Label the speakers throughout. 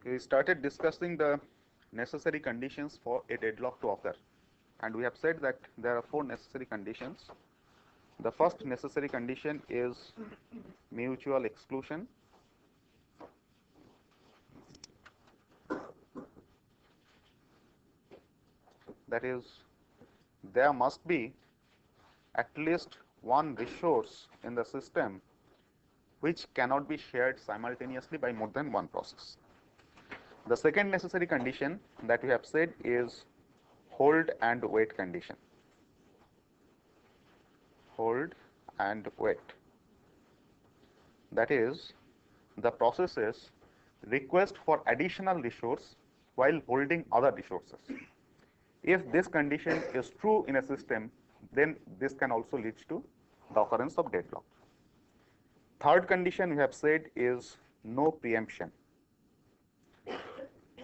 Speaker 1: We started discussing the necessary conditions for a deadlock to occur, and we have said that there are four necessary conditions. The first necessary condition is mutual exclusion. That is, there must be at least one resource in the system which cannot be shared simultaneously by more than one process. The second necessary condition that we have said is hold and wait condition. Hold and wait. That is, the processes request for additional resource while holding other resources. If this condition is true in a system, then this can also lead to the occurrence of deadlock. Third condition we have said is no preemption.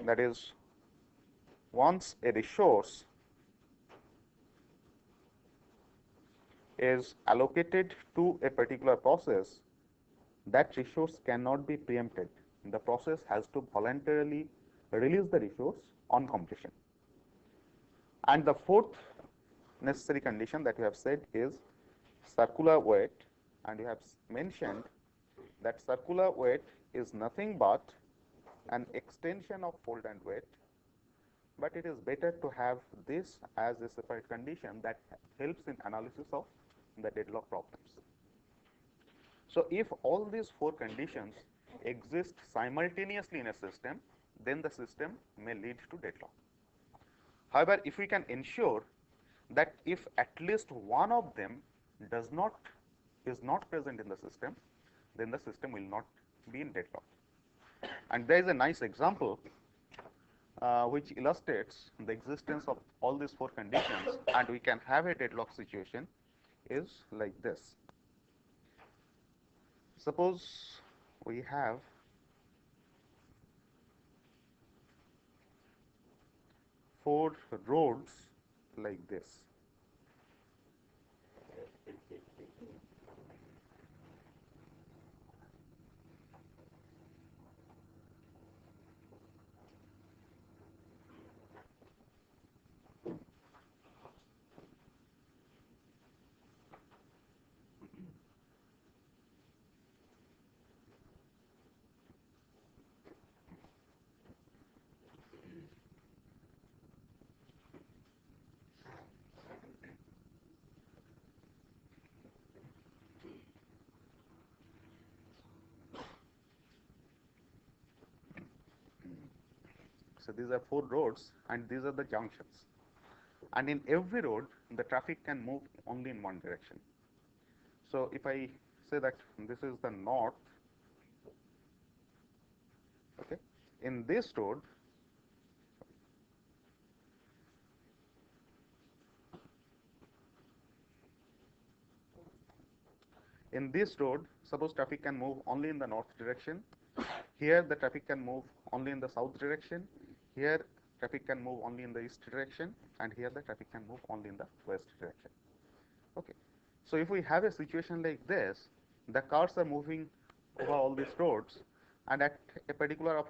Speaker 1: That is, once a resource is allocated to a particular process, that resource cannot be preempted. The process has to voluntarily release the resource on completion. And the fourth necessary condition that we have said is circular wait, and we have mentioned that circular wait is nothing but an extension of hold and wait, but it is better to have this as a separate condition that helps in analysis of the deadlock problems. So if all these four conditions exist simultaneously in a system, then the system may lead to deadlock. However, if we can ensure that if at least one of them is not present in the system, then the system will not be in deadlock. And there is a nice example which illustrates the existence of all these four conditions, and we can have a deadlock situation is like this. Suppose we have four roads like this. So these are four roads, and these are the junctions. And in every road, the traffic can move only in one direction. So if I say that this is the north, okay, in this road, suppose traffic can move only in the north direction. Here the traffic can move only in the south direction. Here traffic can move only in the east direction, and here the traffic can move only in the west direction. Okay. So if we have a situation like this, the cars are moving over all these roads, and at a particular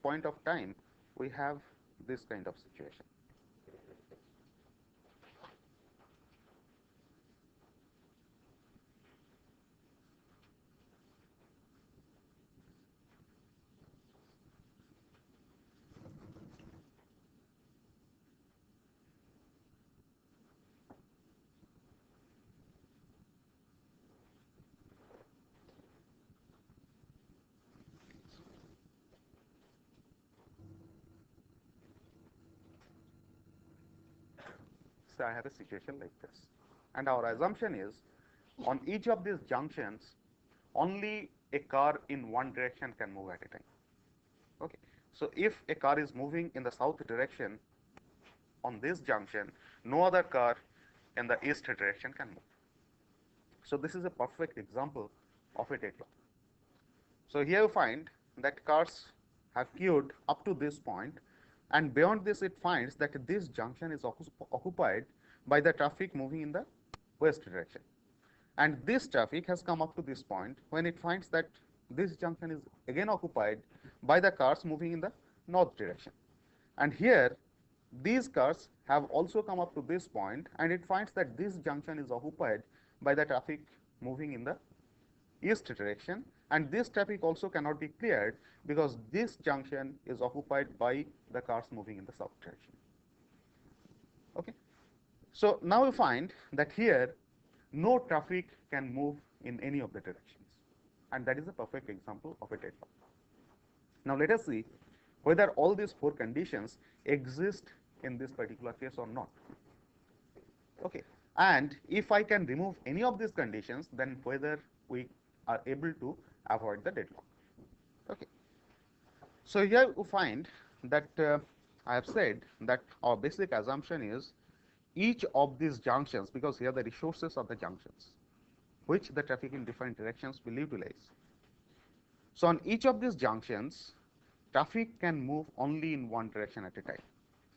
Speaker 1: point of time, we have this kind of situation. So I have a situation like this, and our assumption is on each of these junctions, only a car in one direction can move at a time. Okay. So if a car is moving in the south direction on this junction, no other car in the east direction can move. So this is a perfect example of a deadlock. So here you find that cars have queued up to this point, and beyond this it finds that this junction is occupied by the traffic moving in the west direction. And this traffic has come up to this point when it finds that this junction is again occupied by the cars moving in the north direction. And here these cars have also come up to this point, and it finds that this junction is occupied by the traffic moving in the east direction, and this traffic also cannot be cleared because this junction is occupied by the cars moving in the south direction. Okay. So now we find that here no traffic can move in any of the directions, and that is a perfect example of a deadlock. Now let us see whether all these four conditions exist in this particular case or not. Okay. And if I can remove any of these conditions, then whether we are able to avoid the deadlock. Okay. So here we find that I have said that our basic assumption is each of these junctions, because here the resources are the junctions which the traffic in different directions will utilize. So on each of these junctions, traffic can move only in one direction at a time.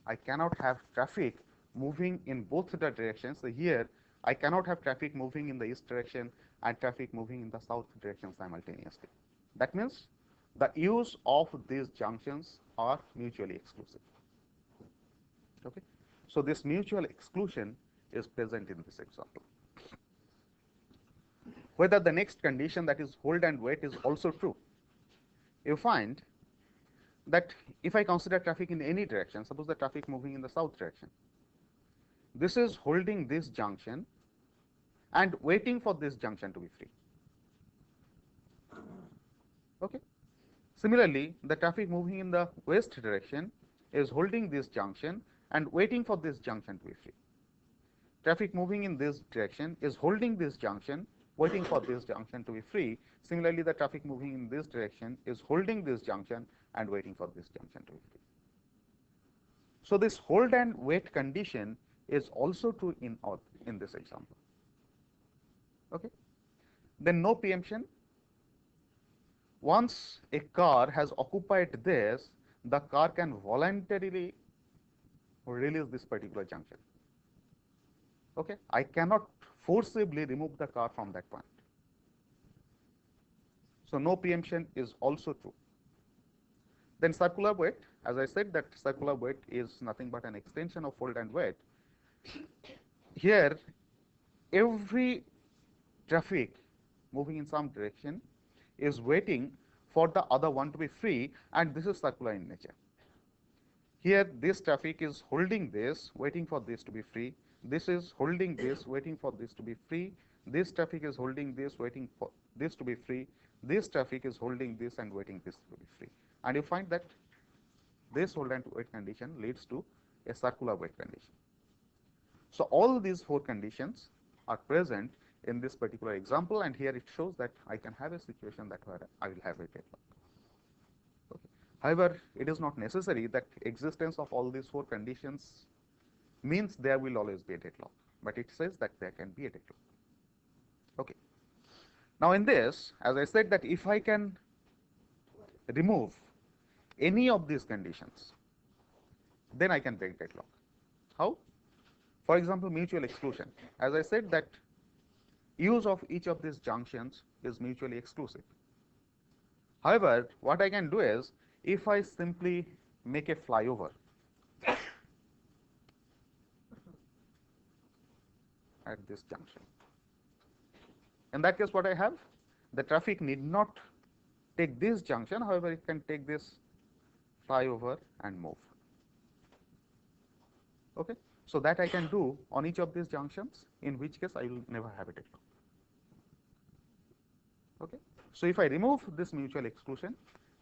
Speaker 1: I cannot have traffic moving in both the directions. So here I cannot have traffic moving in the east direction and traffic moving in the south direction simultaneously. That means the use of these junctions are mutually exclusive. Okay. So this mutual exclusion is present in this example. Whether the next condition, that is hold and wait, is also true. You find that if I consider traffic in any direction, suppose the traffic moving in the south direction, this is holding this junction and waiting for this junction to be free. Okay. Similarly, the traffic moving in the west direction is holding this junction and waiting for this junction to be free. Traffic moving in this direction is holding this junction, waiting for this junction to be free. Similarly, the traffic moving in this direction is holding this junction and waiting for this junction to be free. So this hold and wait condition is also true in this example. Okay. Then no preemption. Once a car has occupied this, the car can voluntarily release this particular junction. Okay. I cannot forcibly remove the car from that point. So no preemption is also true. Then circular wait, as I said, that circular wait is nothing but an extension of hold and wait. Here, every traffic moving in some direction is waiting for the other one to be free, and this is circular in nature. Here, this traffic is holding this, waiting for this to be free. This is holding this, waiting for this to be free. This traffic is holding this, waiting for this to be free. This traffic is holding this and waiting this to be free. And you find that this hold and wait condition leads to a circular wait condition. So all these four conditions are present in this particular example, and here it shows that I can have a situation that where I will have a deadlock. Okay. However, it is not necessary that existence of all these four conditions means there will always be a deadlock, but it says that there can be a deadlock. Okay. Now in this, as I said, that if I can remove any of these conditions, then I can break deadlock. How? For example, mutual exclusion. As I said, that use of each of these junctions is mutually exclusive. However, what I can do is, if I simply make a flyover at this junction, in that case what I have, the traffic need not take this junction, however it can take this flyover and move. Okay. So that I can do on each of these junctions, in which case I will never have a deadlock. Okay. So if I remove this mutual exclusion,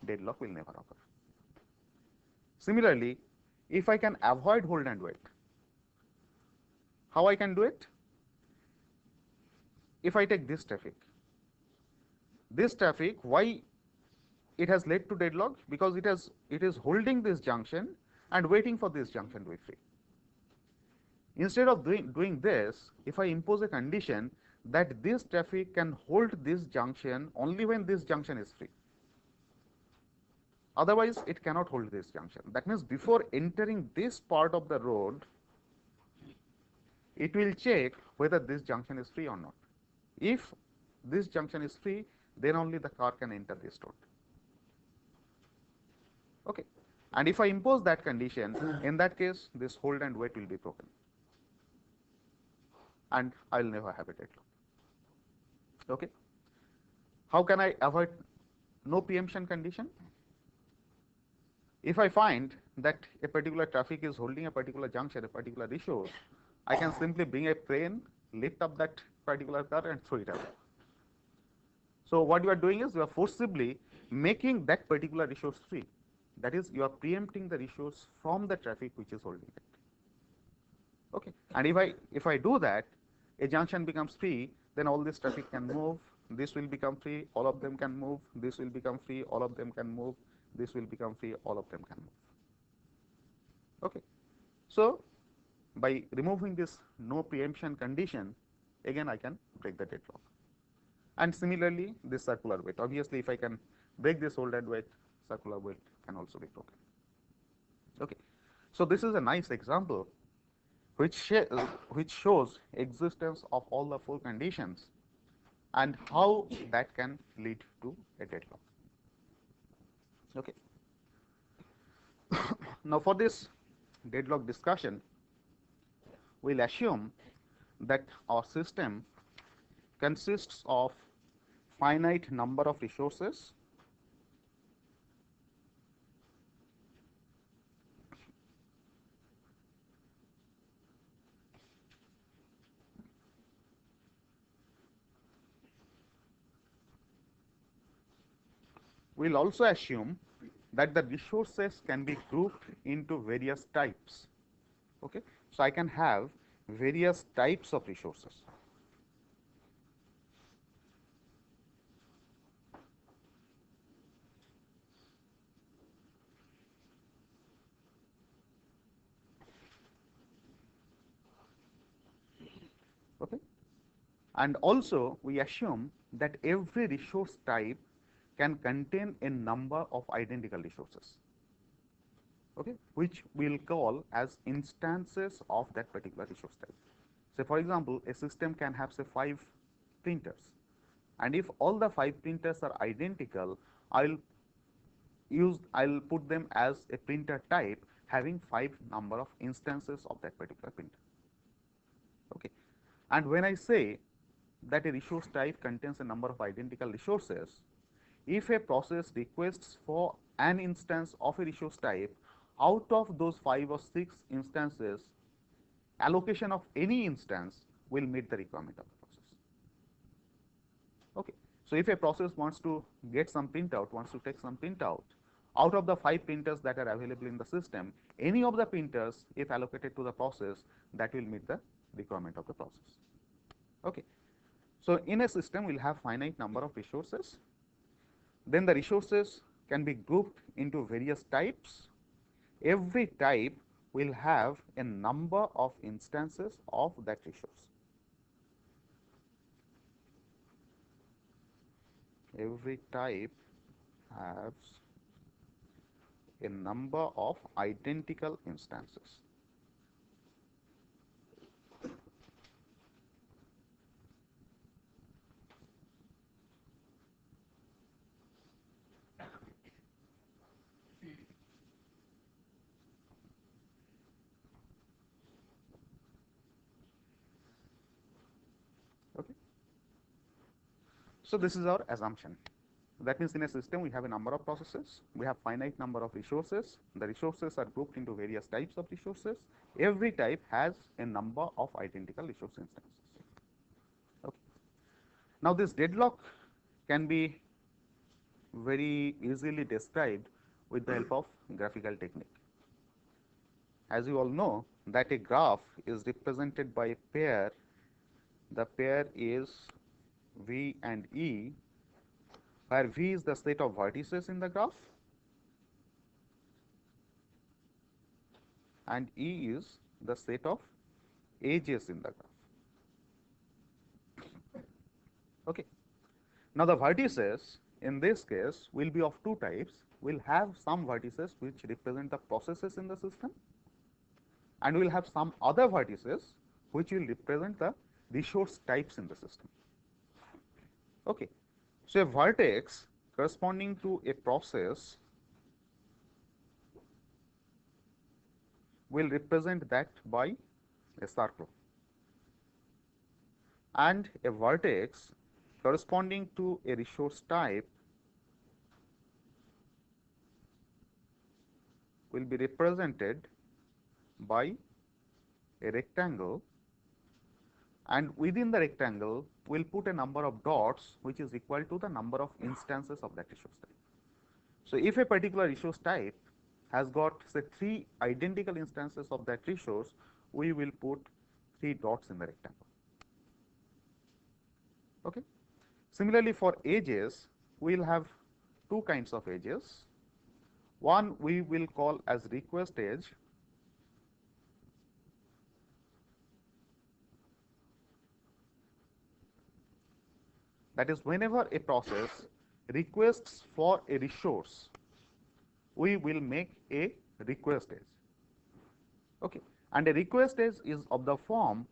Speaker 1: deadlock will never occur. Similarly, if I can avoid hold and wait, how I can do it? If I take this traffic, why it has led to deadlock? Because it is holding this junction and waiting for this junction to be free. Instead of doing this, if I impose a condition that this traffic can hold this junction only when this junction is free, otherwise it cannot hold this junction. That means before entering this part of the road, it will check whether this junction is free or not. If this junction is free, then only the car can enter this road. Okay. And if I impose that condition, in that case, this hold and wait will be broken. And I will never have a deadlock. Okay. How can I avoid no preemption condition? If I find that a particular traffic is holding a particular junction, a particular resource, I can simply bring a crane, lift up that particular car and throw it away. So what you are doing is you are forcibly making that particular resource free. That is, you are preempting the resource from the traffic which is holding it. Okay. And if I do that, a junction becomes free, then all this traffic can move, this will become free, all of them can move, this will become free, all of them can move, this will become free, all of them can move. Okay. So by removing this no preemption condition, again I can break the deadlock. And similarly, this circular wait. Obviously, if I can break this hold and wait, circular wait can also be broken. Okay. So this is a nice example which shows existence of all the four conditions and how that can lead to a deadlock. Okay. Now for this deadlock discussion, we'll assume that our system consists of finite number of resources we'll also assume that the resources can be grouped into various types. Okay. So I can have various types of resources. Okay. And also we assume that every resource type can contain a number of identical resources, okay, which we'll call as instances of that particular resource type. So for example, a system can have say 5 printers, and if all the 5 printers are identical, I'll put them as a printer type having 5 number of instances of that particular printer. Okay. And when I say that a resource type contains a number of identical resources, if a process requests for an instance of a resource type, out of those 5 or 6 instances, allocation of any instance will meet the requirement of the process. Okay. So if a process wants to get some printout, wants to take some printout, out of the 5 printers that are available in the system, any of the printers, if allocated to the process, that will meet the requirement of the process. Okay. So in a system, we'll have finite number of resources. Then the resources can be grouped into various types. Every type will have a number of instances of that resource. Every type has a number of identical instances. Okay. So this is our assumption. That means in a system we have a number of processes, we have finite number of resources, the resources are grouped into various types of resources, every type has a number of identical resource instances. Okay. Now this deadlock can be very easily described with the help of graphical technique. As you all know that a graph is represented by a pair, the pair is V and E, where V is the set of vertices in the graph and E is the set of edges in the graph. Okay. Now the vertices in this case will be of two types. We'll have some vertices which represent the processes in the system, and we'll have some other vertices which will represent the resource types in the system. Okay. So a vertex corresponding to a process will represent that by a circle, and a vertex corresponding to a resource type will be represented by a rectangle, and within the rectangle we'll put a number of dots which is equal to the number of instances of that resource type. So if a particular resource type has got say 3 identical instances of that resource, we will put 3 dots in the rectangle. Okay. Similarly, for edges, we will have 2 kinds of edges. One we will call as request edge, that is whenever a process requests for a resource, we will make a request edge. Okay. And a request edge is of the form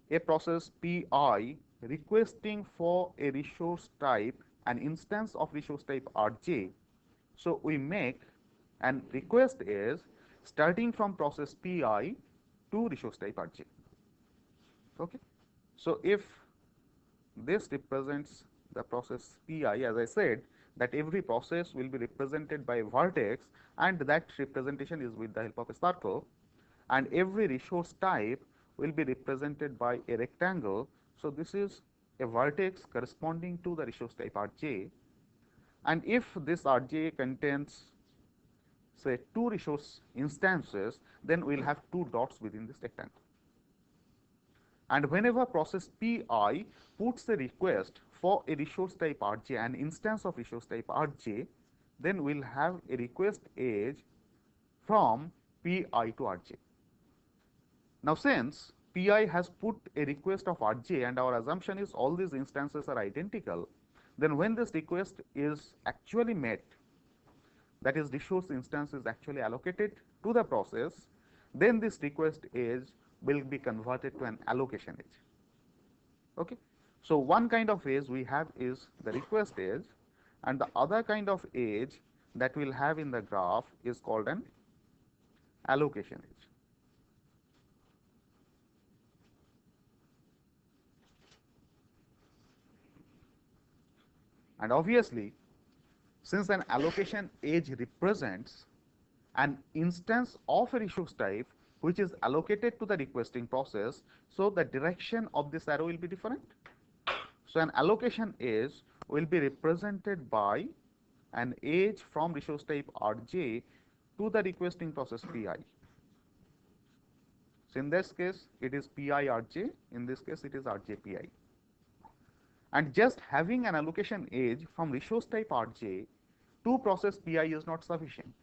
Speaker 1: a process Pi requesting for a resource type, an instance of resource type Rj. So we make an request edge starting from process Pi to resource type Rj. Okay. So if this represents the process Pi, as I said, that every process will be represented by a vertex, and that representation is with the help of a circle, and every resource type will be represented by a rectangle. So this is a vertex corresponding to the resource type Rj, and if this Rj contains say 2 resource instances, then we will have 2 dots within this rectangle. And whenever process Pi puts a request for a resource type Rj, an instance of resource type Rj, then we will have a request edge from Pi to Rj. Now, since Pi has put a request of Rj and our assumption is all these instances are identical, then when this request is actually met, that is resource instance is actually allocated to the process, then this request edge will be converted to an allocation edge. Okay. So one kind of edge we have is the request edge, and the other kind of edge that we'll have in the graph is called an allocation edge. And obviously, since an allocation edge represents an instance of a resource type which is allocated to the requesting process, so the direction of this arrow will be different. So an allocation edge will be represented by an edge from resource type Rj to the requesting process Pi. So in this case it is Pi Rj, in this case it is Rj Pi. And just having an allocation edge from resource type Rj to process Pi is not sufficient,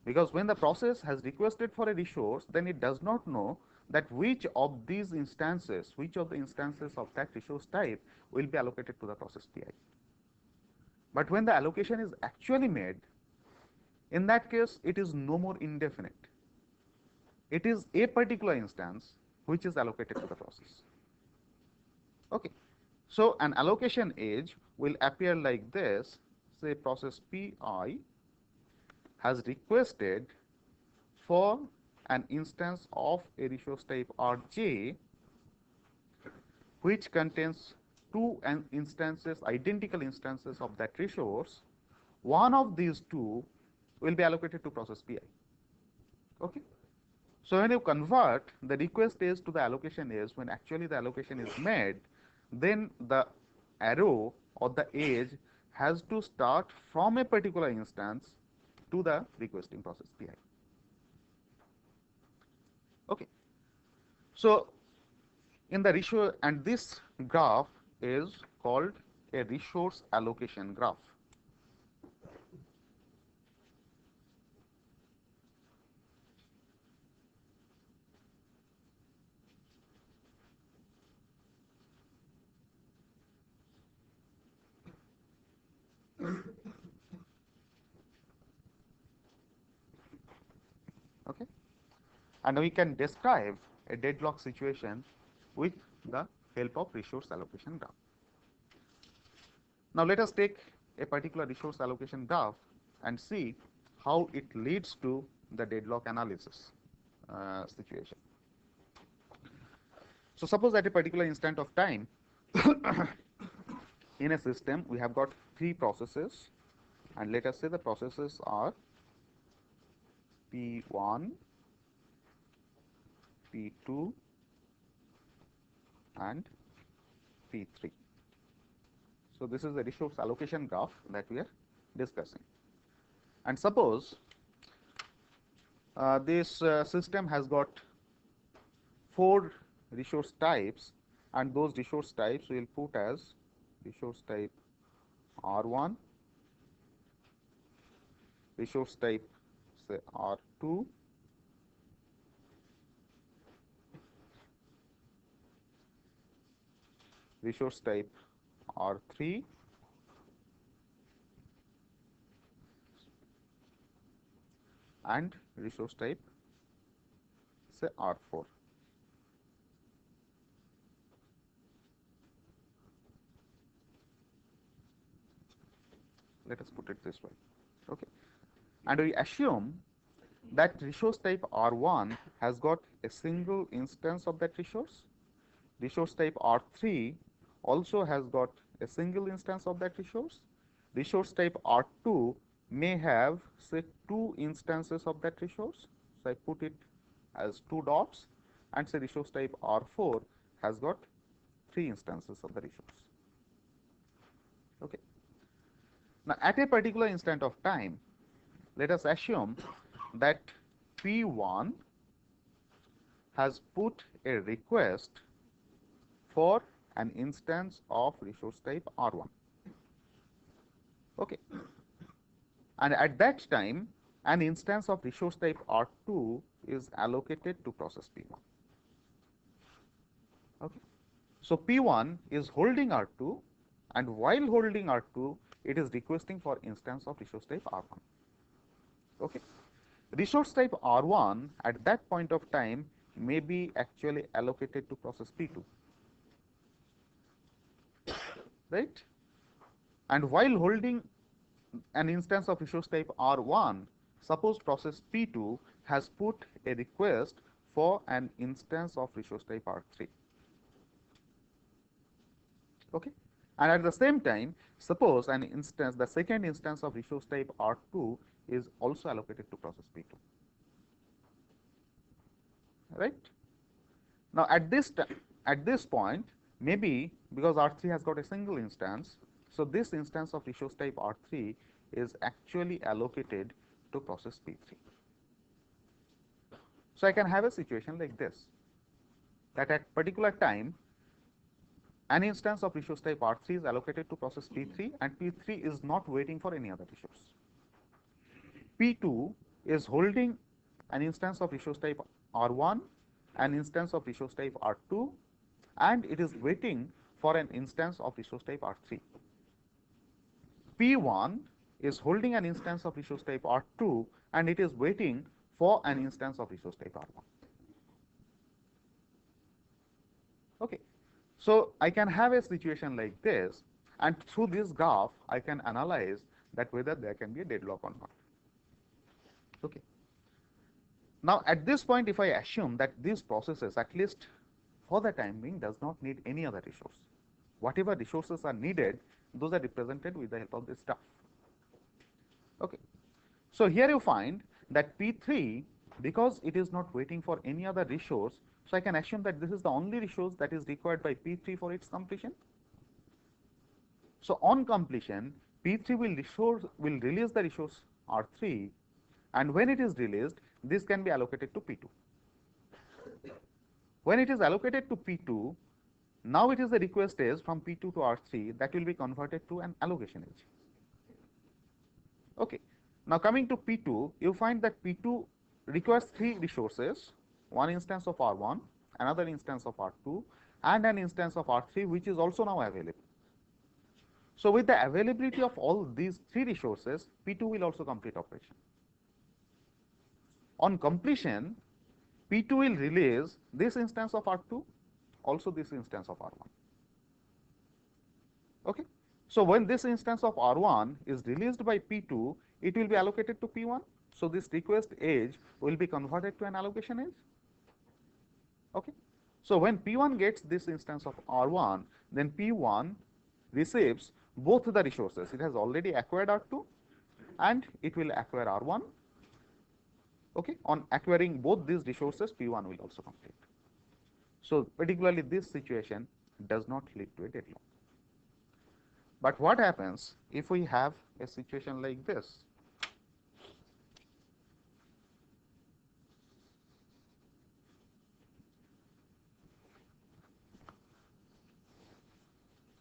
Speaker 1: because when the process has requested for a resource, then it does not know that which of these instances, which of the instances of that resource type will be allocated to the process Pi. But when the allocation is actually made, in that case it is no more indefinite. It is a particular instance which is allocated to the process. Okay. So an allocation edge will appear like this. Say process Pi has requested for an instance of a resource type Rj which contains 2 instances, identical instances of that resource. One of these 2 will be allocated to process Pi. Okay. So when you convert the request edge to the allocation edge, when actually the allocation is made, then the arrow or the edge has to start from a particular instance to the requesting process Pi. Okay. So in the resource, and this graph is called a resource allocation graph. Okay. And we can describe a deadlock situation with the help of resource allocation graph. Now let us take a particular resource allocation graph and see how it leads to the deadlock analysis. situation. So suppose at a particular instant of time in a system we have got three processes, and let us say the processes are P1, P2 and P3. So this is the resource allocation graph that we are discussing. And suppose this system has got four resource types, and those resource types we will put as resource type R1, resource type say R2, resource type R3, and resource type say R4. Let us put it this way. Okay. And we assume that resource type R1 has got a single instance of that resource. Resource type R3 also has got a single instance of that resource. Resource type R2 may have say two instances of that resource. So I put it as two dots, and say resource type R4 has got three instances of the resource. Okay. Now at a particular instant of time, let us assume that P1 has put a request for an instance of resource type R1. Okay. And at that time, an instance of resource type R2 is allocated to process P1. Okay. So P1 is holding R2, and while holding R2, it is requesting for instance of resource type R1. Okay. Resource type R1 at that point of time may be actually allocated to process P2, right? And while holding an instance of resource type R1, suppose process P2 has put a request for an instance of resource type R3. Okay. And at the same time, suppose an instance, the second instance of resource type R2 is also allocated to process P2. Right? Now at this point, maybe because R3 has got a single instance, so this instance of resource type R3 is actually allocated to process P3. So I can have a situation like this, that at particular time an instance of resource type R3 is allocated to process P3, and P3 is not waiting for any other resource. P2 is holding an instance of resource type R1, an instance of resource type R2, and it is waiting for an instance of resource type R3. P1 is holding an instance of resource type R2, and it is waiting for an instance of resource type R1. Okay. So I can have a situation like this, and through this graph I can analyze that whether there can be a deadlock or not. Okay. Now at this point, if I assume that these processes, at least for the time being, does not need any other resource, whatever resources are needed, those are represented with the help of this graph. Okay. So here you find that P3, because it is not waiting for any other resource, so I can assume that this is the only resource that is required by P3 for its completion. So on completion, P3 will release the resource R3, and when it is released, this can be allocated to P2. When it is allocated to P2, now it is the request is from P2 to R3 that will be converted to an allocation edge. Okay. Now coming to P2, you find that P2 requires three resources, one instance of R1, another instance of R2, and an instance of R3, which is also now available. So with the availability of all these three resources, P2 will also complete operation. On completion, P2 will release this instance of R2, also this instance of R1. Okay. So when this instance of R1 is released by P2, it will be allocated to P1. So this request age will be converted to an allocation age. Okay. So when P1 gets this instance of R1, then P1 receives both the resources. It has already acquired R2 and it will acquire R1. Okay. On acquiring both these resources, P1 will also complete. So particularly this situation does not lead to a deadlock. But what happens if we have a situation like this?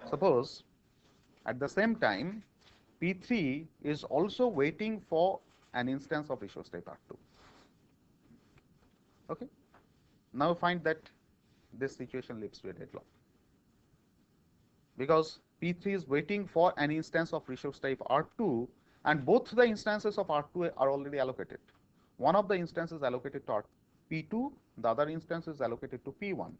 Speaker 1: Suppose at the same time P3 is also waiting for an instance of resource type R2. Okay. Now find that this situation leads to a deadlock, because P3 is waiting for an instance of resource type R2 and both the instances of R2 are already allocated. One of the instances allocated to P2, the other instance is allocated to P1.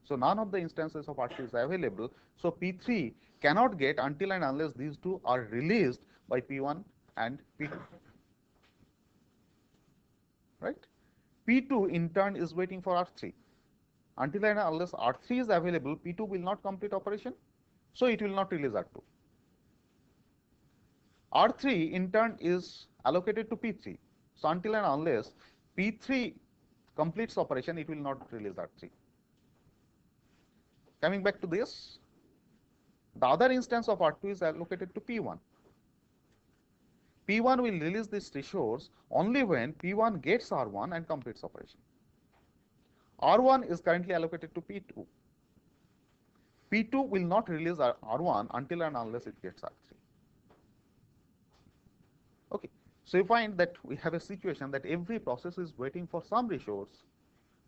Speaker 1: So none of the instances of R2 is available. So P3 cannot get until and unless these two are released by P1 and P2. Right? P2 in turn is waiting for R3. Until and unless R3 is available, P2 will not complete operation, so it will not release R2. R3 in turn is allocated to P3. So until and unless P3 completes operation, it will not release R3. Coming back to this, the other instance of R2 is allocated to P1. P1 will release this resource only when P1 gets R1 and completes operation. R1 is currently allocated to P2. P2 will not release R1 until and unless it gets R3. Okay. So you find that we have a situation that every process is waiting for some resource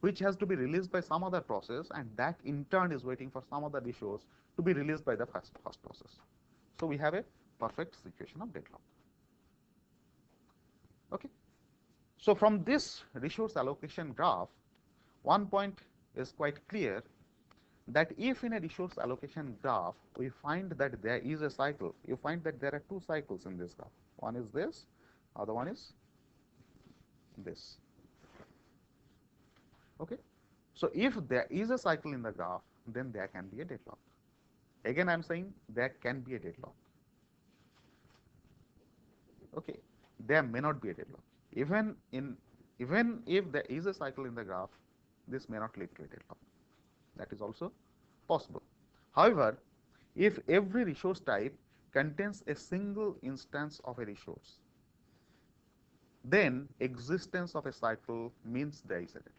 Speaker 1: which has to be released by some other process, and that in turn is waiting for some other resource to be released by the first process. So we have a perfect situation of deadlock. Okay. So from this resource allocation graph, one point is quite clear, that if in a resource allocation graph we find that there is a cycle, you find that there are two cycles in this graph. One is this, other one is this. Okay. So if there is a cycle in the graph, then there can be a deadlock. Again, I am saying there can be a deadlock. Okay. There may not be a deadlock. Even if there is a cycle in the graph, this may not lead to a deadlock. That is also possible. However, if every resource type contains a single instance of a resource, then existence of a cycle means there is a deadlock.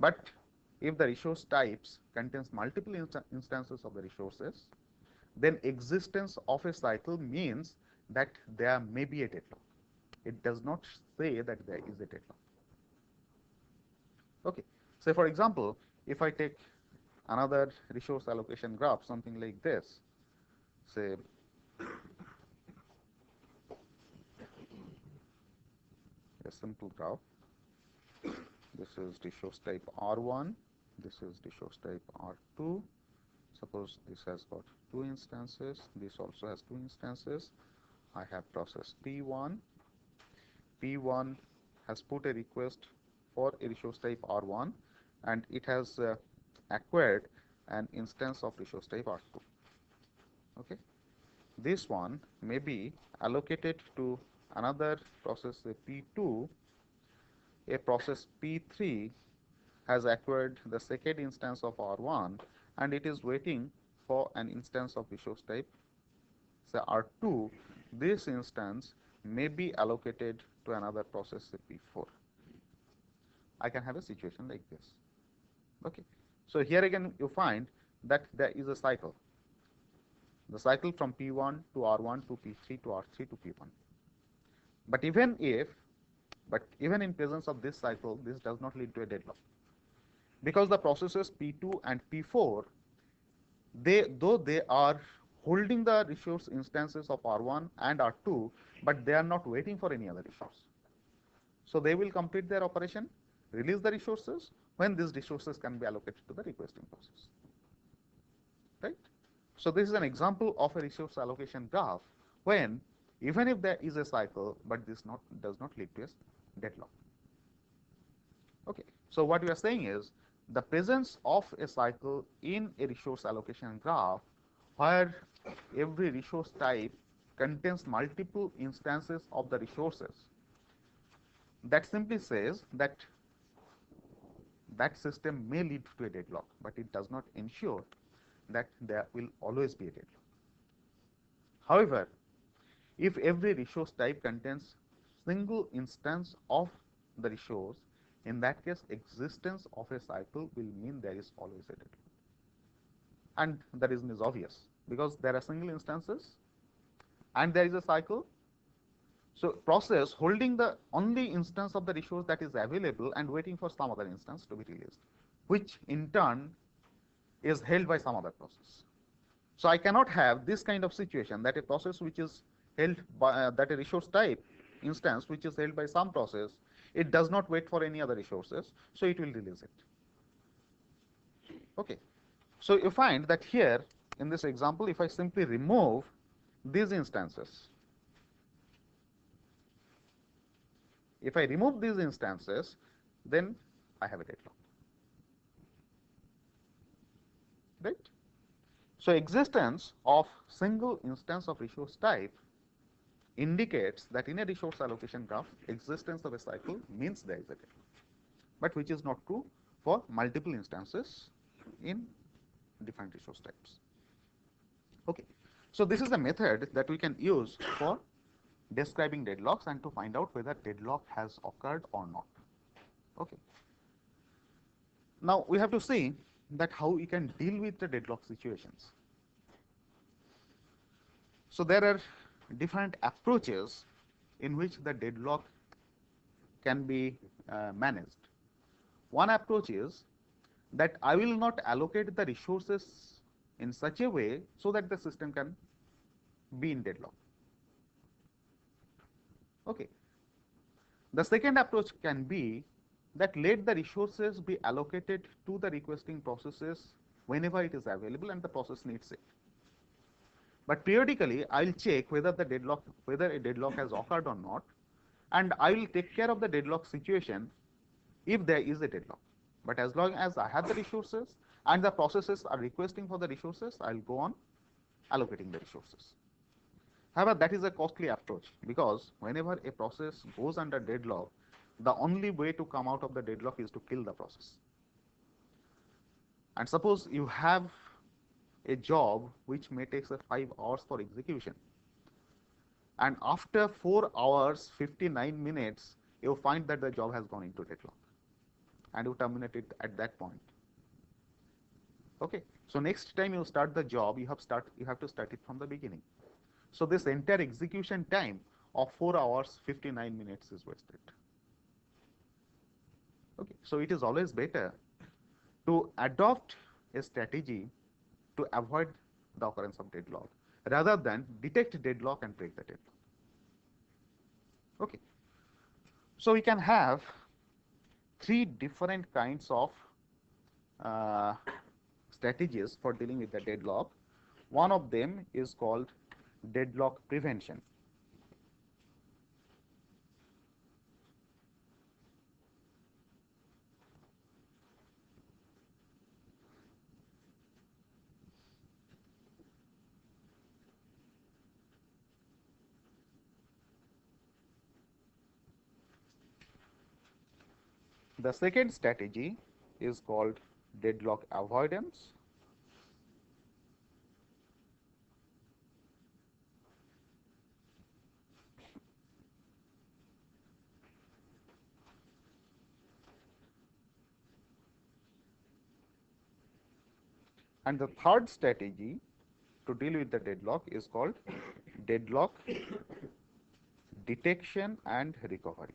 Speaker 1: But if the resource types contains multiple instances of the resources, then existence of a cycle means that there may be a deadlock. It does not say that there is a deadlock. Okay. Say for example, if I take another resource allocation graph, something like this, say a simple graph. This is resource type R1, this is resource type R2. Suppose this has got two instances, this also has two instances. I have process P1. P1 has put a request for a resource type R1 and it has acquired an instance of resource type R2. Okay. This one may be allocated to another process, P2. A process P3 has acquired the second instance of R1 and it is waiting for an instance of resource type, say R2. This instance may be allocated to another process, P4. I can have a situation like this. Okay. So here again you find that there is a cycle. The cycle from P1 to R1 to P3 to R3 to P1. But even in presence of this cycle, this does not lead to a deadlock, because the processes P2 and P4, though they are holding the resource instances of R1 and R2, but they are not waiting for any other resource. So they will complete their operation, release the resources when these resources can be allocated to the requesting process. Right? So this is an example of a resource allocation graph when even if there is a cycle, but this does not lead to a deadlock. Okay. So what we are saying is the presence of a cycle in a resource allocation graph where every resource type contains multiple instances of the resources, that simply says that that system may lead to a deadlock, but it does not ensure that there will always be a deadlock. However, if every resource type contains single instance of the resource, in that case existence of a cycle will mean there is always a deadlock. And the reason is obvious, because there are single instances and there is a cycle. So process holding the only instance of the resource that is available and waiting for some other instance to be released, which in turn is held by some other process. So I cannot have this kind of situation that a process which is held by that a resource type instance which is held by some process, it does not wait for any other resources, so it will release it. Okay. So you find that here in this example, if I simply remove these instances, if I remove these instances, then I have a deadlock. Right? So existence of single instance of resource type indicates that in a resource allocation graph, existence of a cycle means there is a deadlock, but which is not true for multiple instances in different resource types. Okay. So this is a method that we can use for describing deadlocks and to find out whether deadlock has occurred or not. Okay. Now we have to see that how we can deal with the deadlock situations. So there are different approaches in which the deadlock can be managed. One approach is that I will not allocate the resources in such a way so that the system can be in deadlock. Okay. The second approach can be that let the resources be allocated to the requesting processes whenever it is available and the process needs it. But periodically, I will check whether a deadlock has occurred or not, and I will take care of the deadlock situation if there is a deadlock. But as long as I have the resources and the processes are requesting for the resources, I will go on allocating the resources. However, that is a costly approach, because whenever a process goes under deadlock, the only way to come out of the deadlock is to kill the process. And suppose you have a job which may take 5 hours for execution, and after 4 hours 59 minutes you find that the job has gone into deadlock and you terminate it at that point. Okay. So next time you start the job, you have to start it from the beginning. So this entire execution time of 4 hours 59 minutes is wasted. Okay. So it is always better to adopt a strategy to avoid the occurrence of deadlock rather than detect deadlock and break the deadlock. Okay. So we can have 3 different kinds of strategies for dealing with the deadlock. One of them is called deadlock prevention. The second strategy is called deadlock avoidance. And the third strategy to deal with the deadlock is called deadlock detection and recovery.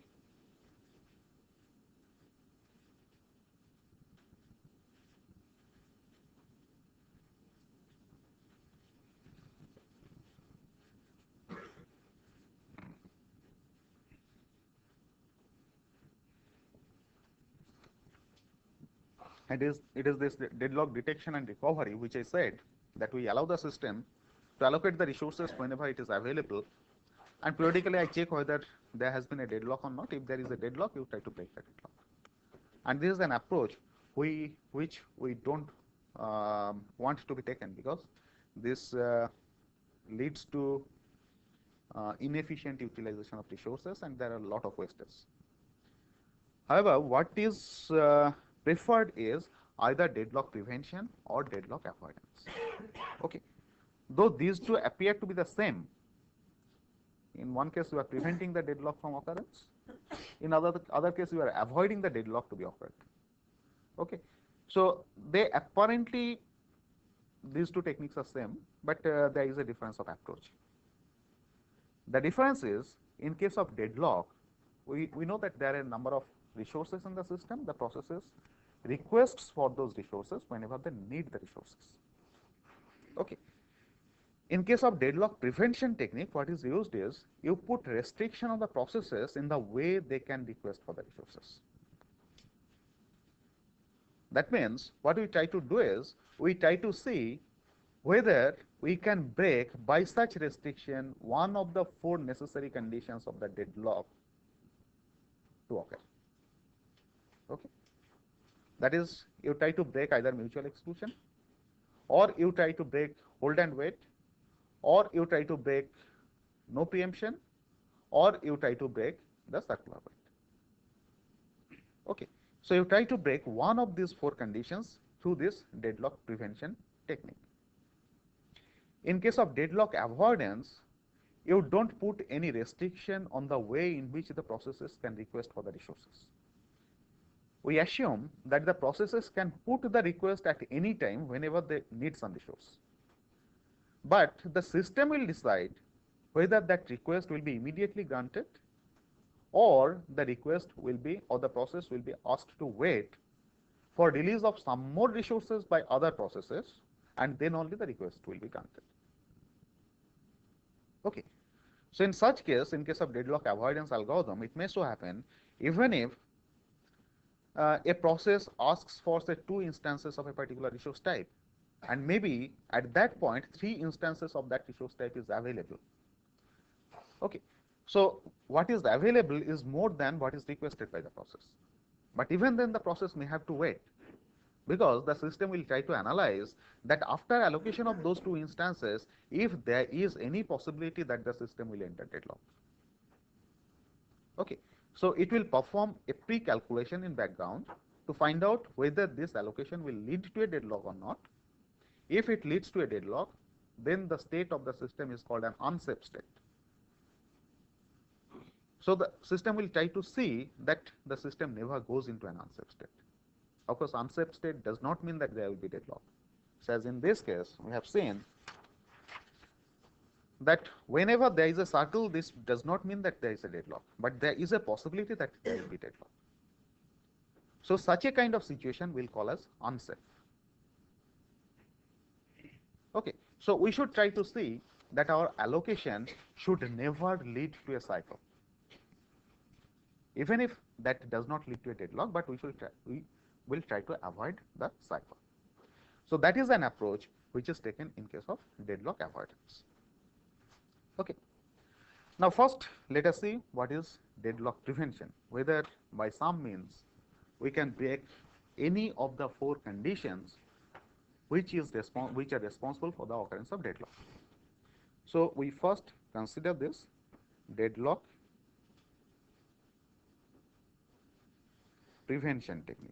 Speaker 1: It is this deadlock detection and recovery which I said that we allow the system to allocate the resources whenever it is available, and periodically I check whether there has been a deadlock or not. If there is a deadlock, you try to break the deadlock. And this is an approach which we don't want to be taken, because this leads to inefficient utilization of resources, and there are a lot of wastes. However, what is preferred is either deadlock prevention or deadlock avoidance. Okay, though these two appear to be the same. In one case, you are preventing the deadlock from occurrence. In other case, you are avoiding the deadlock to be occurred. Okay, so they apparently, these two techniques are same, but there is a difference of approach. The difference is, in case of deadlock, we know that there are a number of resources in the system. The processes requests for those resources whenever they need the resources. Okay. In case of deadlock prevention technique, what is used is you put restriction on the processes in the way they can request for the resources. That means what we try to do is we try to see whether we can break by such restriction one of the 4 necessary conditions of the deadlock to occur. Okay. That is, you try to break either mutual exclusion, or you try to break hold and wait, or you try to break no preemption, or you try to break the circular wait. Okay. So you try to break one of these 4 conditions through this deadlock prevention technique. In case of deadlock avoidance, you don't put any restriction on the way in which the processes can request for the resources. We assume that the processes can put the request at any time whenever they need some resource. But the system will decide whether that request will be immediately granted, or the request will be, or the process will be asked to wait for release of some more resources by other processes, and then only the request will be granted. Okay. So in such case, in case of deadlock avoidance algorithm, it may so happen, even if a process asks for, say, 2 instances of a particular resource type, and maybe at that point 3 instances of that resource type is available. Okay. So what is available is more than what is requested by the process. But even then the process may have to wait, because the system will try to analyze that after allocation of those 2 instances, if there is any possibility that the system will enter deadlock. Okay. So it will perform a pre-calculation in background to find out whether this allocation will lead to a deadlock or not. If it leads to a deadlock, then the state of the system is called an unsafe state. So the system will try to see that the system never goes into an unsafe state. Of course, unsafe state does not mean that there will be deadlock. So as in this case, we have seen that whenever there is a circle, this does not mean that there is a deadlock, but there is a possibility that there will be deadlock. So such a kind of situation we'll call as unsafe. Okay. So we should try to see that our allocation should never lead to a cycle, even if that does not lead to a deadlock, but we will try to avoid the cycle. So that is an approach which is taken in case of deadlock avoidance. Okay. Now first let us see what is deadlock prevention, whether by some means we can break any of the 4 conditions which are responsible for the occurrence of deadlock. So we first consider this deadlock prevention technique.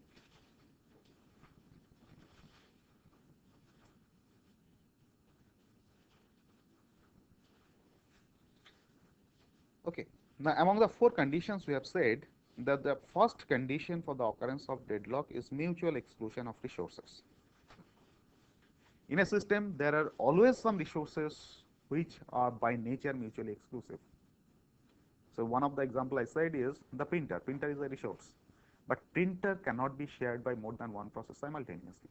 Speaker 1: Okay. Now among the 4 conditions, we have said that the first condition for the occurrence of deadlock is mutual exclusion of resources. In a system, there are always some resources which are by nature mutually exclusive. So one of the example I said is the printer. Printer is a resource, but printer cannot be shared by more than one process simultaneously,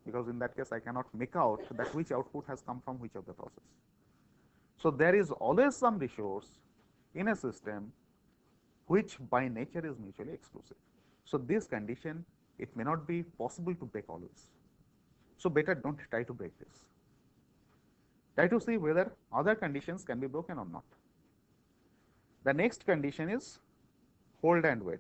Speaker 1: because in that case I cannot make out that which output has come from which of the process. So there is always some resource in a system which by nature is mutually exclusive. So this condition, it may not be possible to break always. So better don't try to break this. Try to see whether other conditions can be broken or not. The next condition is hold and wait.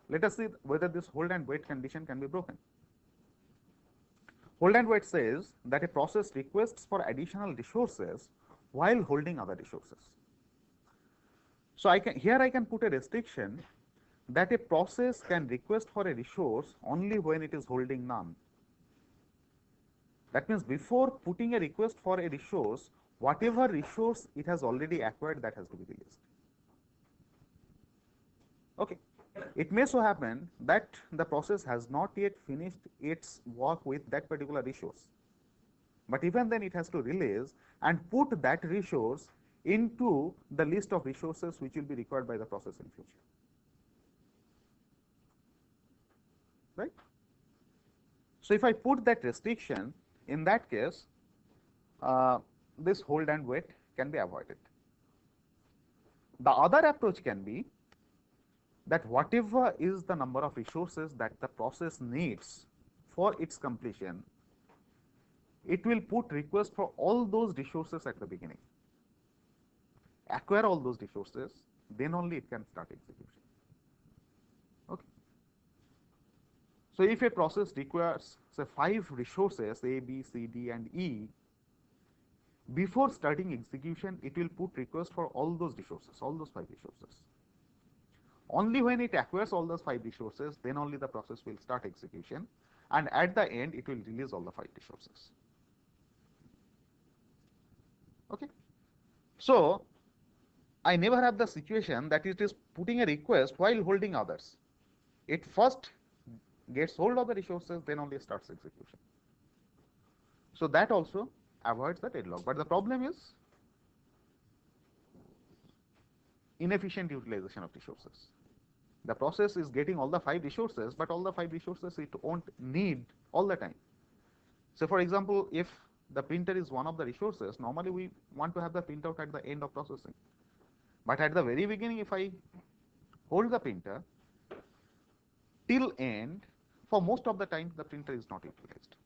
Speaker 1: Let us see whether this hold and wait condition can be broken. Hold and wait says that a process requests for additional resources while holding other resources. So here I can put a restriction that a process can request for a resource only when it is holding none. That means before putting a request for a resource, whatever resource it has already acquired, that has to be released. Okay. It may so happen that the process has not yet finished its work with that particular resource, but even then it has to release and put that resource into the list of resources which will be required by the process in future. Right? So if I put that restriction, in that case, this hold and wait can be avoided. The other approach can be that whatever is the number of resources that the process needs for its completion, it will put request for all those resources at the beginning, acquire all those resources, then only it can start execution. Okay. So if a process requires say 5 resources A, B, C, D and E, before starting execution it will put request for all those resources, all those 5 resources. Only when it acquires all those 5 resources, then only the process will start execution, and at the end it will release all the 5 resources. Okay. So I never have the situation that it is putting a request while holding others. It first gets hold of the resources, then only starts execution. So that also avoids the deadlock. But the problem is inefficient utilization of resources. The process is getting all the 5 resources, but all the 5 resources it won't need all the time. So for example, if the printer is one of the resources, normally we want to have the printout at the end of processing. But at the very beginning, if I hold the printer till end, for most of the time the printer is not utilized.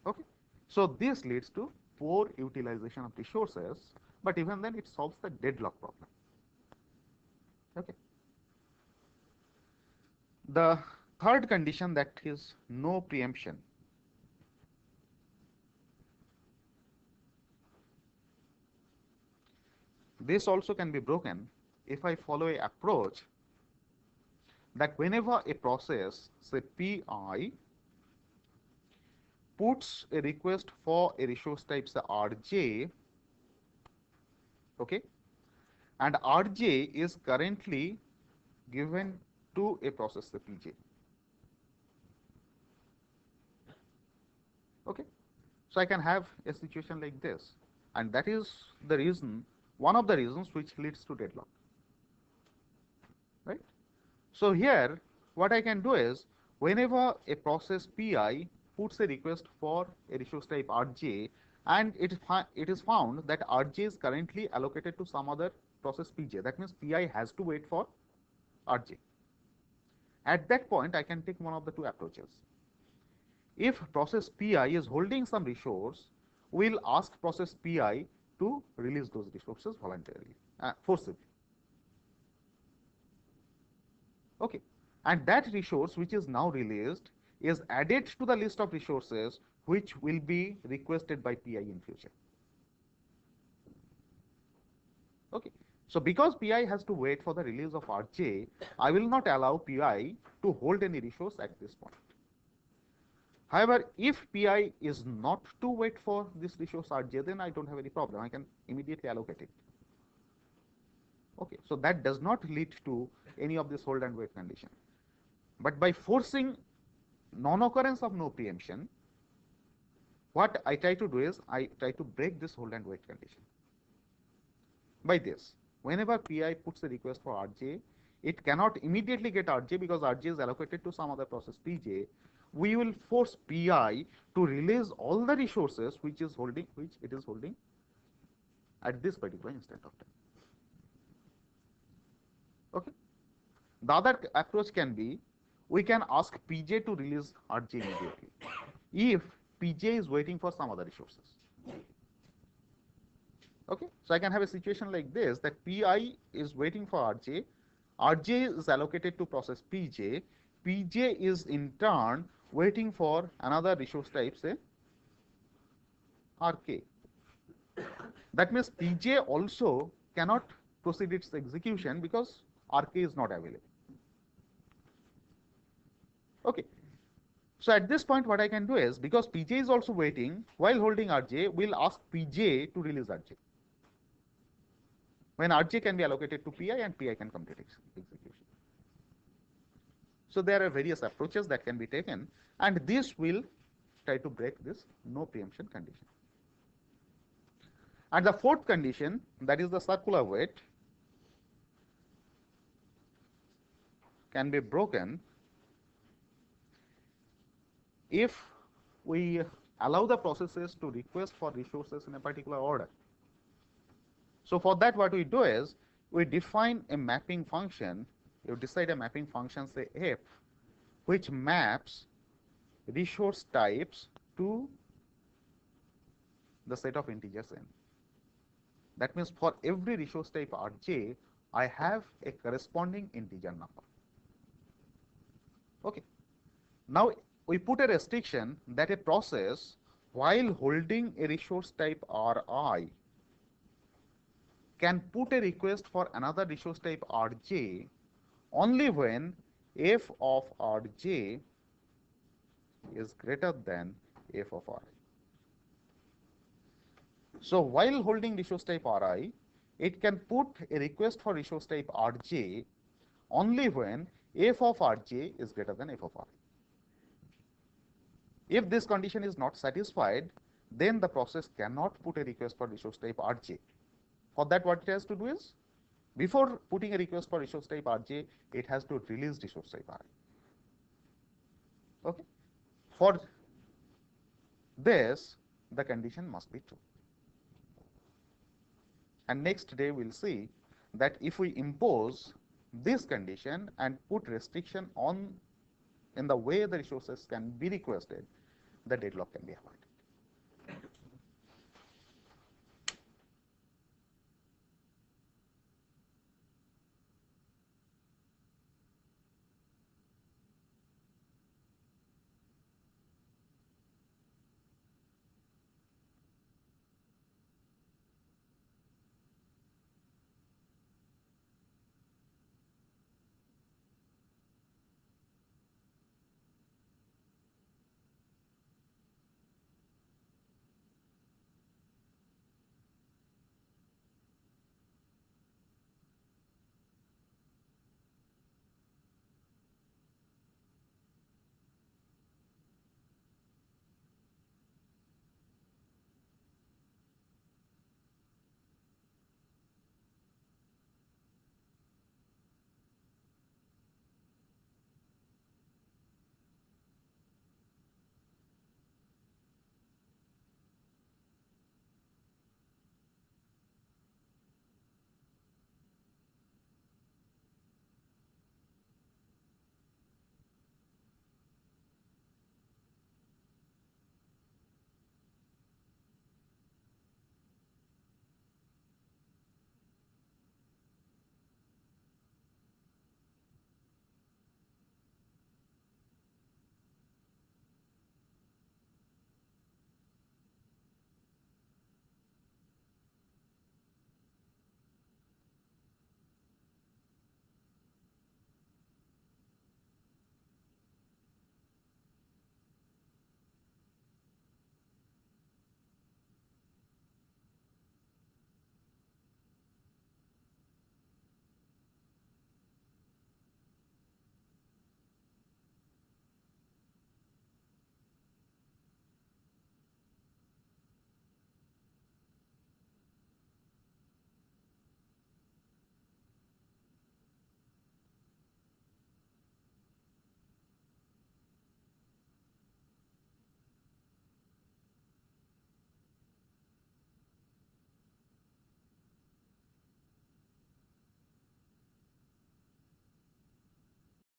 Speaker 1: Okay. So this leads to poor utilization of resources, but even then it solves the deadlock problem. Okay. The third condition, that is no preemption. This also can be broken if I follow an approach that whenever a process, say Pi, puts a request for a resource type say Rj, okay, and Rj is currently given to a process say Pj. Okay. So I can have a situation like this, and that is the reason, one of the reasons which leads to deadlock. Right? So here what I can do is, whenever a process Pi puts a request for a resource type Rj, and it is found that Rj is currently allocated to some other process Pj, that means Pi has to wait for Rj. At that point I can take one of the 2 approaches. If process Pi is holding some resource, we will ask process Pi to release those resources voluntarily, forcibly. Okay. And that resource which is now released is added to the list of resources which will be requested by Pi in future. Okay. So because Pi has to wait for the release of Rj, I will not allow Pi to hold any resource at this point. However, if Pi is not to wait for this resource Rj, then I don't have any problem. I can immediately allocate it. Okay. So that does not lead to any of this hold and wait condition. But by forcing non-occurrence of no preemption, what I try to do is I try to break this hold and wait condition. By this, whenever Pi puts a request for Rj, it cannot immediately get Rj because Rj is allocated to some other process Pj. We will force Pi to release all the resources which it is holding at this particular instant of time. Okay. The other approach can be, we can ask Pj to release Rj immediately. if Pj is waiting for some other resources. Okay, so I can have a situation like this, that Pi is waiting for Rj, Rj is allocated to process Pj, Pj is in turn waiting for another resource type, say Rk. That means Pj also cannot proceed its execution because Rk is not available. Okay. So at this point, what I can do is, because Pj is also waiting, while holding Rj, we'll ask Pj to release Rj. When Rj can be allocated to Pi and Pi can complete execution. So there are various approaches that can be taken, and this will try to break this no preemption condition. And the fourth condition, that is the circular wait, can be broken if we allow the processes to request for resources in a particular order. So for that, what we do is, we define a mapping function, you decide a mapping function, say f, which maps resource types to the set of integers n. That means for every resource type Rj, I have a corresponding integer number. Okay. Now we put a restriction that a process, while holding a resource type Ri, can put a request for another resource type Rj only when f of Rj is greater than f of Ri. So while holding resource type Ri, it can put a request for resource type Rj only when f of Rj is greater than f of Ri. If this condition is not satisfied, then the process cannot put a request for resource type Rj. For that, what it has to do is, before putting a request for resource type Rj, it has to release resource type Ri. Okay. For this, the condition must be true. And next day we'll see that if we impose this condition and put restriction on in the way the resources can be requested, the deadlock can be avoided.